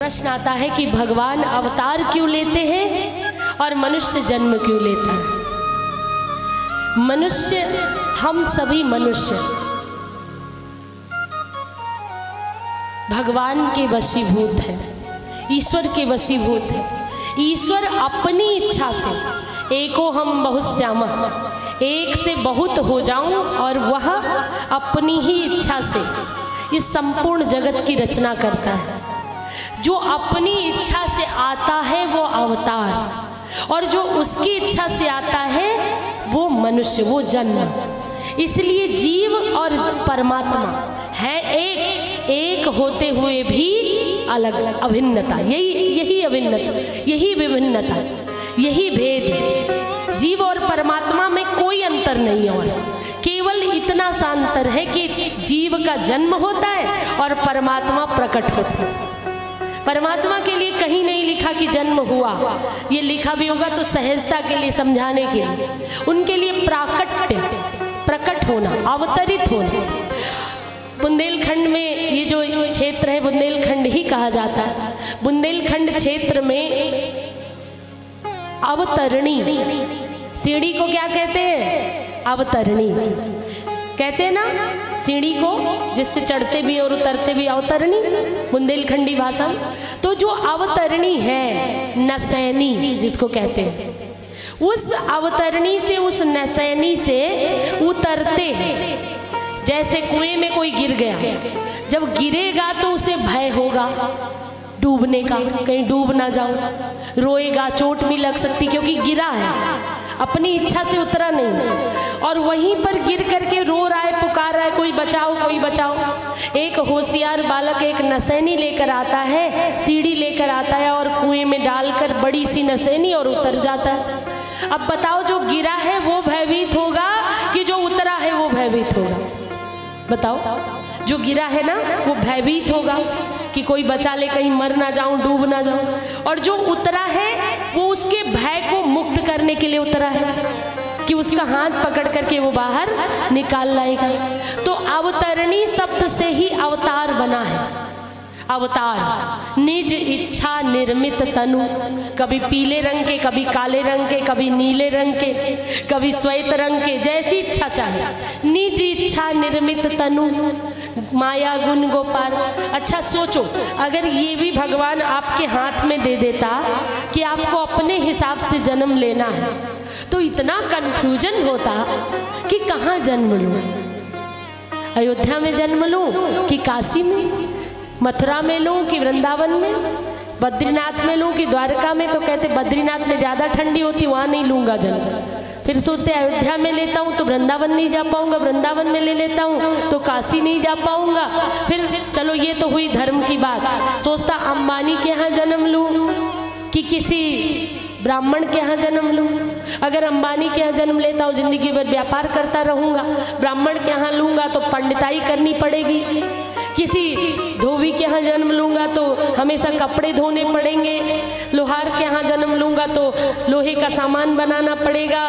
प्रश्न आता है कि भगवान अवतार क्यों लेते हैं और मनुष्य जन्म क्यों लेता है। मनुष्य, हम सभी मनुष्य भगवान के वशीभूत हैं, ईश्वर के वशीभूत हैं। ईश्वर अपनी इच्छा से, एको हम बहुश्यामः, एक से बहुत हो जाऊं, और वह अपनी ही इच्छा से इस संपूर्ण जगत की रचना करता है। जो अपनी इच्छा से आता है वो अवतार, और जो उसकी इच्छा से आता है वो मनुष्य, वो जन्म। इसलिए जीव और परमात्मा है एक, एक होते हुए भी अलग अलग, अभिन्नता। यही अभिन्नता, यही विभिन्नता, यही भेद। जीव और परमात्मा में कोई अंतर नहीं है, और केवल इतना सा अंतर है कि जीव का जन्म होता है और परमात्मा प्रकट होता है। परमात्मा के लिए कहीं नहीं लिखा कि जन्म हुआ, ये लिखा भी होगा तो सहजता के लिए, समझाने के लिए। उनके लिए प्राकट्य, प्रकट होना, अवतरित होना। बुंदेलखंड में ये जो क्षेत्र है बुंदेलखंड ही कहा जाता है। बुंदेलखंड क्षेत्र में अवतरणी, सीढ़ी को क्या कहते हैं? अवतरणी कहते हैं ना, सीढ़ी को जिससे चढ़ते भी और उतरते भी, अवतरणी बुंदेलखंडी भाषा में। तो जो अवतरणी है, नसैनी जिसको कहते हैं, उस अवतरणी से, उस नसैनी से उतरते हैं। जैसे कुएं में कोई गिर गया, जब गिरेगा तो उसे भय होगा डूबने का, कहीं डूब ना जाऊं, रोएगा, चोट भी लग सकती क्योंकि गिरा है, अपनी इच्छा से उतरा नहीं, और वहीं पर गिर करके रो रहा है, पुकार रहा है, कोई बचाओ, कोई बचाओ। एक होशियार बालक एक नसैनी लेकर आता है, सीढ़ी लेकर आता है और कुएं में डालकर बड़ी सी नसैनी और उतर जाता है। अब बताओ, जो गिरा है वो भयभीत होगा कि जो उतरा है वो भयभीत होगा? बताओ, जो गिरा है ना वो भयभीत होगा कि कोई बचा ले, कहीं मर ना जाऊं, डूब ना जाऊं, और जो उतरा है वो उसके भय को मुक्त करने के लिए उतरा है कि उसका हाथ पकड़ करके वो बाहर निकाल लाएगा। तो अवतरणी शब्द से ही अवतार बना है। अवतार, निज इच्छा निर्मित तनु, कभी पीले रंग के, कभी काले रंग के, कभी नीले रंग के, कभी श्वेत रंग के, जैसी इच्छा चाहे। निज इच्छा निर्मित तनु, माया गुण गोपाल। अच्छा सोचो, अगर ये भी भगवान आपके हाथ में दे देता कि आपको अपने हिसाब से जन्म लेना है, तो इतना कंफ्यूजन होता कि कहाँ जन्म लूं, अयोध्या में जन्म लूं कि काशी में, मथुरा में लूं कि वृंदावन में, बद्रीनाथ में लूं कि द्वारका में। तो कहते बद्रीनाथ में ज़्यादा ठंडी होती, वहाँ नहीं लूंगा जन्म। फिर सोचते अयोध्या में लेता हूँ तो वृंदावन नहीं जा पाऊंगा, वृंदावन में ले लेता हूँ तो काशी नहीं जा पाऊंगा। फिर चलो ये तो हुई धर्म की बात, सोचता अंबानी के यहाँ जन्म लूँ कि किसी ब्राह्मण के यहाँ जन्म लूँ। अगर अंबानी के यहाँ जन्म लेता हूँ जिंदगी भर व्यापार करता रहूँगा, ब्राह्मण के यहाँ लूँगा तो पंडिताई करनी पड़ेगी, किसी धोबी के यहाँ जन्म लूँगा तो हमेशा कपड़े धोने पड़ेंगे, लोहार के यहाँ जन्म लूँगा तो लोहे का सामान बनाना पड़ेगा,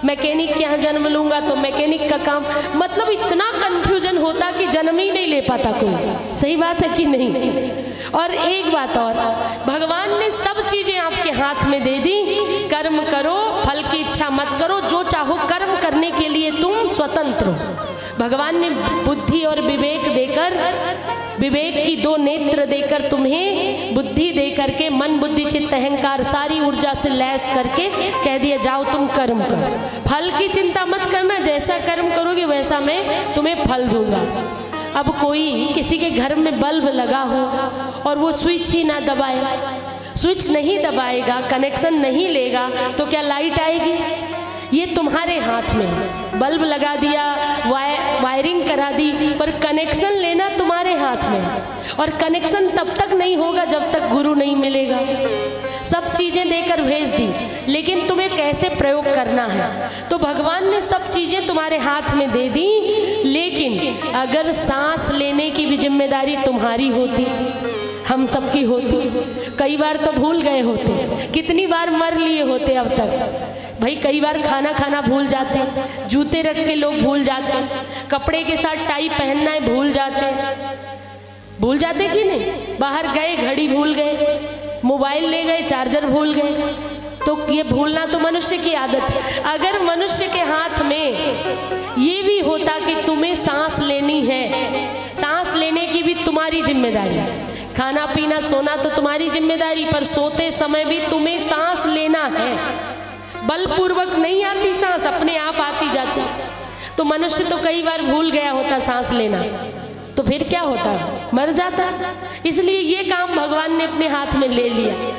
मैकेनिक के यहाँ जन्म लूँगा तो मैकेनिक का काम। मतलब इतना कन्फ्यूजन होता कि जन्म ही नहीं ले पाता कोई। सही बात है कि नहीं? और एक बात और, भगवान ने सब चीज़ें आपके हाथ में दे दी। कर्म करो, फल की इच्छा मत करो, जो चाहो कर्म करने के लिए तुम स्वतंत्र हो। भगवान ने बुद्धि और विवेक देकर, विवेक की दो नेत्र देकर तुम्हें बुद्धि दे करके, मन बुद्धि चित्त अहंकार सारी ऊर्जा से लैस करके कह दिया जाओ तुम कर्म करो। फल की चिंता मत करना, जैसा कर्म करोगे वैसा मैं तुम्हें फल दूंगा। अब कोई किसी के घर में बल्ब लगा हो और वो स्विच ही ना दबाए, स्विच नहीं दबाएगा, कनेक्शन नहीं लेगा तो क्या लाइट आएगी? ये तुम्हारे हाथ में है। बल्ब लगा दिया, वायरिंग करा दी, पर कनेक्शन लेना तुम्हारे हाथ में है। और कनेक्शन तब तक नहीं होगा जब तक गुरु नहीं मिलेगा। सब चीज़ें देकर भेज दी, लेकिन तुम्हें कैसे प्रयोग करना है। तो भगवान ने सब चीज़ें तुम्हारे हाथ में दे दी, लेकिन अगर सांस लेने की भी जिम्मेदारी तुम्हारी होती, हम सबकी होती। कई बार तो भूल गए होते, कितनी बार मर लिए होते अब तक। भाई कई बार खाना खाना भूल जाते, जूते रख के लोग भूल जाते, कपड़े के साथ टाई पहनना है भूल जाते कि नहीं? बाहर गए घड़ी भूल मोबाइल ले गए, चार्जर भूल गए, तो ये भूलना तो मनुष्य की आदत है। अगर मनुष्य के हाथ में ये भी होता कि तुम्हें सांस लेनी है, सांस लेने की भी तुम्हारी जिम्मेदारी है, खाना पीना सोना तो तुम्हारी जिम्मेदारी, पर सोते समय भी तुम्हें सांस लेना है। बलपूर्वक नहीं आती सांस, अपने आप आती जाती। तो मनुष्य तो कई बार भूल गया होता सांस लेना, तो फिर क्या होता, मर जाता। इसलिए ये काम भगवान ने अपने हाथ में ले लिया।